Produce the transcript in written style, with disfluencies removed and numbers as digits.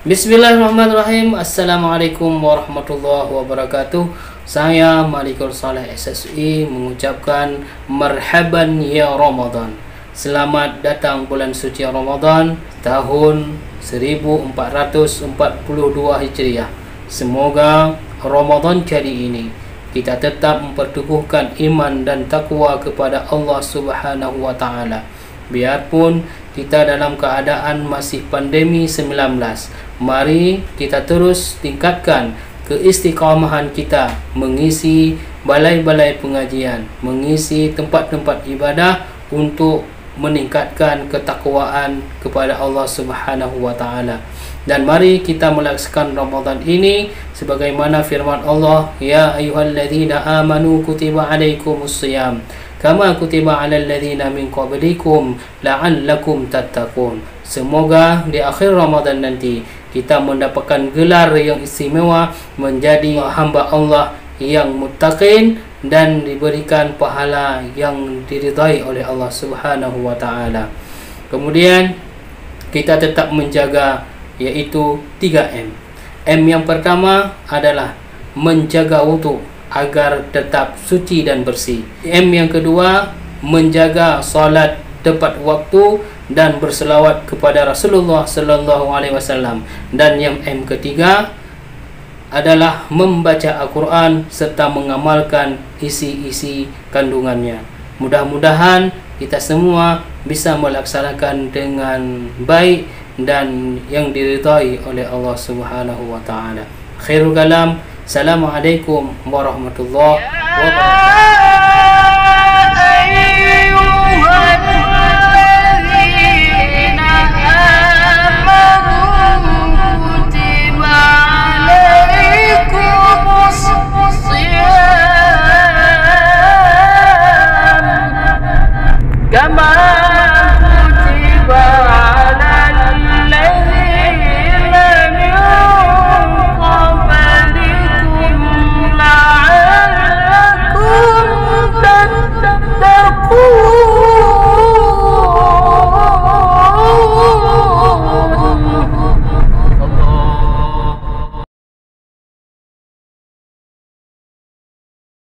Bismillahirrahmanirrahim. Assalamualaikum warahmatullahi wabarakatuh. Saya Malikul Saleh SSI mengucapkan marhaban ya Ramadan. Selamat datang bulan suci Ramadan tahun 1442 Hijriah. Semoga Ramadan kali ini kita tetap memperteguhkan iman dan takwa kepada Allah Subhanahu wa taala. Biarpun kita dalam keadaan masih pandemi 19, mari kita terus tingkatkan keistiqamahan kita mengisi balai-balai pengajian, mengisi tempat-tempat ibadah untuk meningkatkan ketakwaan kepada Allah Subhanahu wa taala. Dan mari kita melaksanakan Ramadan ini sebagaimana firman Allah, ya ayyuhalladzina amanu kutiba alaikumusshiyam kama kutiba alal ladzina min qablikum la'allakum tattaqun. Semoga di akhir Ramadan nanti kita mendapatkan gelar yang istimewa menjadi hamba Allah yang muttaqin dan diberikan pahala yang diridai oleh Allah Subhanahu wa taala. Kemudian kita tetap menjaga, yaitu 3M. M yang pertama adalah menjaga wudu agar tetap suci dan bersih. M yang kedua, menjaga salat tepat waktu dan berselawat kepada Rasulullah sallallahu alaihi wasallam. Dan yang M ketiga adalah membaca Al-Quran serta mengamalkan isi-isi kandungannya. Mudah-mudahan kita semua bisa melaksanakan dengan baik dan yang diridai oleh Allah Subhanahu wa taala. Khairul kalam. Assalamualaikum warahmatullahi wabarakatuh.